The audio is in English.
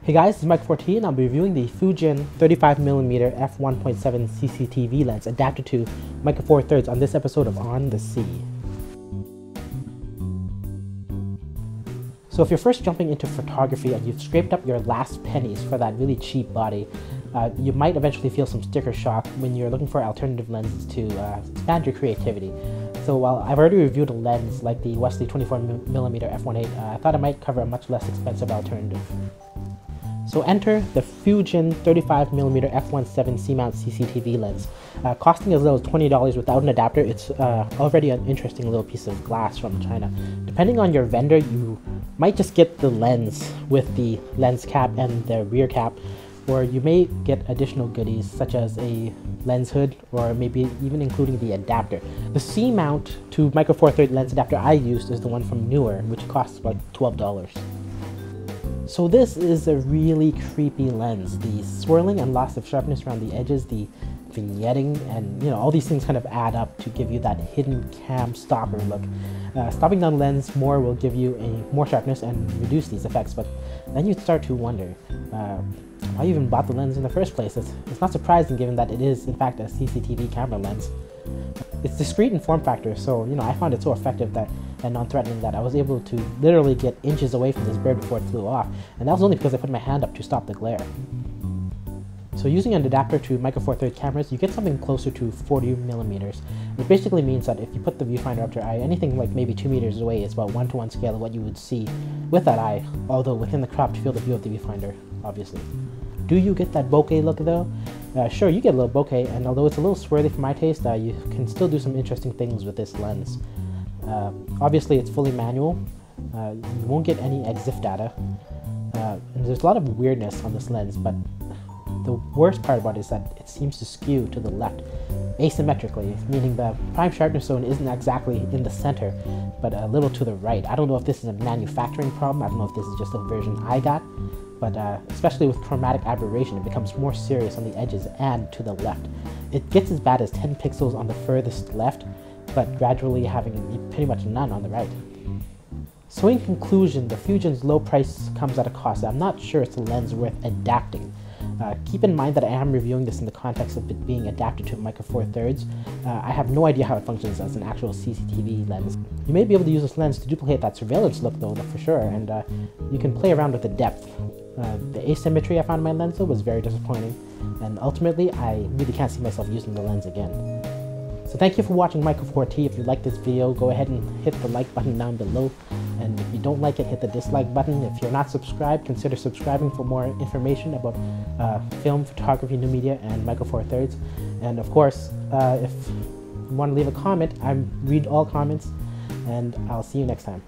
Hey guys, this is M4T and I'll be reviewing the Fujian 35mm f1.7 CCTV lens adapted to micro four thirds on this episode of On the Sea. So if you're first jumping into photography and you've scraped up your last pennies for that really cheap body, you might eventually feel some sticker shock when you're looking for alternative lenses to expand your creativity. So while I've already reviewed a lens like the Wesley 24mm f1.8, I thought I might cover a much less expensive alternative. So enter the Fujian 35mm f1.7 C-mount CCTV lens. Costing as little as $20 without an adapter, it's already an interesting little piece of glass from China. Depending on your vendor, you might just get the lens with the lens cap and the rear cap, or you may get additional goodies such as a lens hood or maybe even including the adapter. The C-mount to micro four thirds lens adapter I used is the one from Newer, which costs like $12. So this is a really creepy lens. The swirling and loss of sharpness around the edges, the vignetting, and all these things kind of add up to give you that hidden cam stopper look. Stopping down lens more will give you more sharpness and reduce these effects, but then you start to wonder why you even bought the lens in the first place. It's not surprising given that it is in fact a CCTV camera lens. It's discreet in form factor, so I found it so effective and non-threatening that I was able to literally get inches away from this bird before it flew off, and that was only because I put my hand up to stop the glare. So using an adapter to micro four thirds cameras, you get something closer to 40mm, which basically means that if you put the viewfinder up to your eye, anything like maybe 2 meters away is about 1:1 scale of what you would see with that eye, although within the cropped field of view of the viewfinder, obviously. Do you get that bokeh look though? Sure, you get a little bokeh, and although it's a little swirly for my taste, you can still do some interesting things with this lens. Obviously it's fully manual, you won't get any EXIF data, and there's a lot of weirdness on this lens, but the worst part about it is that it seems to skew to the left, asymmetrically, meaning the prime sharpness zone isn't exactly in the center, but a little to the right. I don't know if this is a manufacturing problem, I don't know if this is just a version I got, but especially with chromatic aberration, it becomes more serious on the edges and to the left. It gets as bad as 10 pixels on the furthest left, but gradually having pretty much none on the right. So in conclusion, the Fujian's low price comes at a cost. I'm not sure it's a lens worth adapting. Keep in mind that I am reviewing this in the context of it being adapted to micro four thirds. I have no idea how it functions as an actual CCTV lens. You may be able to use this lens to duplicate that surveillance look though, for sure, and you can play around with the depth. The asymmetry I found in my lens though was very disappointing, and ultimately I really can't see myself using the lens again. So thank you for watching M4T. If you like this video, go ahead and hit the like button down below. And if you don't like it, hit the dislike button. If you're not subscribed, consider subscribing for more information about film, photography, new media, and micro four thirds. And of course, if you want to leave a comment, I read all comments, and I'll see you next time.